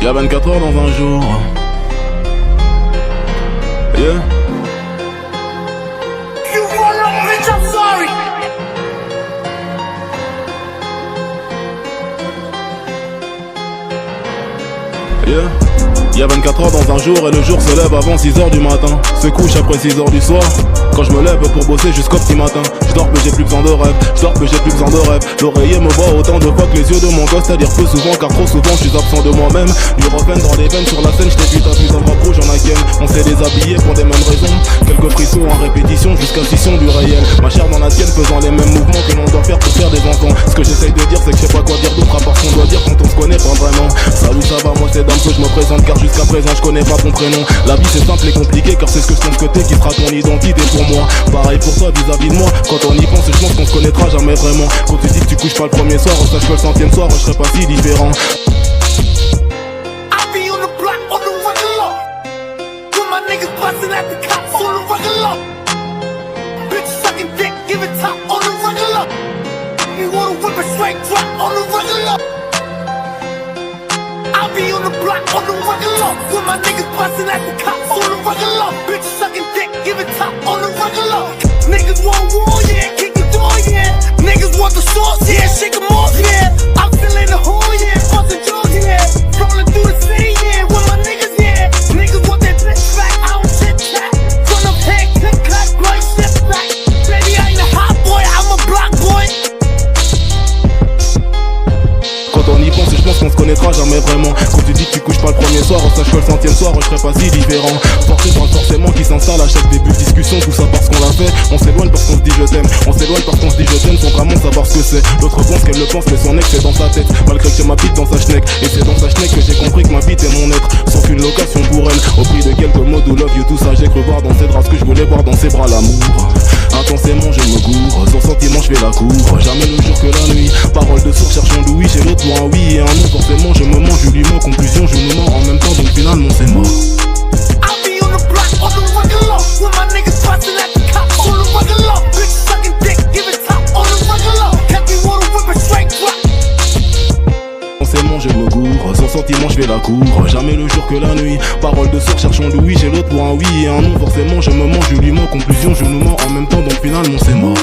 Y'a 24 heures dans un jour. Yeah. You run up, bitch, I'm sorry. Yeah. Y'a 24 heures dans un jour et le jour se lève avant 6h du matin. Se couche après 6h du soir. Quand je me lève pour bosser jusqu'au petit matin. Je dors mais j'ai plus besoin de rêve. Je dors mais j'ai plus besoin de rêve. L'oreiller me voit autant de fois que les yeux de mon gosse. C'est-à-dire peu souvent car trop souvent je suis absent de moi-même. Du rock'n'roll dans les veines sur la scène. J't'ai vu t'as vu dans le rap rouge en a ken. On s'est déshabillé pour des mêmes raisons. Quelques frissons en répétition jusqu'à scission du réel. Ma chair dans la tienne faisant les mêmes mouvements que l'on doit faire pour faire des enfants. Ce que j'essaye de dire c'est que je sais pas quoi dire d'autre à part ce qu'on doit dire quand on se connaît pas vraiment. Salut ça va, moi c'est Damso, je me présente car jusqu'à présent je connais pas ton prénom. La vie c'est simple et compliqué car c'est ce que je pense que t'es qui sera ton identité pour moi. Pareil pour toi vis-à-vis de moi. Quand on y pense je pense qu'on se connaîtra jamais vraiment. Quand tu dis que tu couches pas le premier soir, sache que le 100e soir je serai pas si différent. I be on the block on the regular. With my niggas bustin' at the cops on the regular. Bitch sucking dick, give it top on the regular. You wanna whip a straight drop on the regular. I be on the block on the regular. With my niggas bustin' at the cops on the regular. Bitch sucking dick, give it top on the regular. Niggas want war, yeah, kick the door, yeah. Niggas want the sauce, yeah, shake 'em off, yeah. I'm feeling the hole, yeah, bustin' jaws, yeah. Rolling through the city, yeah, with my niggas, yeah. Niggas want that bitch back, I don't chit chat. Run up head, click, clack, blood, shit back. Baby, I ain't a hot boy, I'm a block boy. Quand on y pense, je pense qu'on se connaîtra jamais vraiment. Quand tu dis que tu couches pas le premier soir, sache que le 100e soir, je serai pas si différent. Forcément qui s'installe à chaque début de discussion, tout ça parce qu'on l'a fait. On s'éloigne parce qu'on se dit je t'aime, on s'éloigne parce qu'on se dit je t'aime sans vraiment savoir ce que c'est. L'autre pense qu'elle le pense, mais son ex c'est dans sa tête. Malgré que j'ai ma bite dans sa schneck, et c'est dans sa schneck que j'ai compris que ma bite est mon être. Sauf une location pour elle, au prix de quelques mots de love you, tout ça j'ai cru voir dans ses draps ce que je voulais voir dans ses bras, l'amour. Intensément je me gourre, sans sentiment je fais la cour. Jamais le jour que la nuit, parole de sourd cherchant Louis. J'ai l'autre pour un oui et un non, forcément je me mens, je lui mens. Conclusion je me mens en même temps, donc finalement c'est mort. I be on the block on the regular. With my niggas bustin' at the cops on the regular. Bitch sucking dick, give it top on the regular. Heavy water whip a straight drop. Intensément je me gourre, sans sentiment je fais la cour. Jamais le jour que la nuit, parole de sourd cherchant Louis. J'ai l'autre pour un oui et un non, forcément je me mens, je lui mens. Conclusion je nous mens en même temps, donc finalement c'est mort.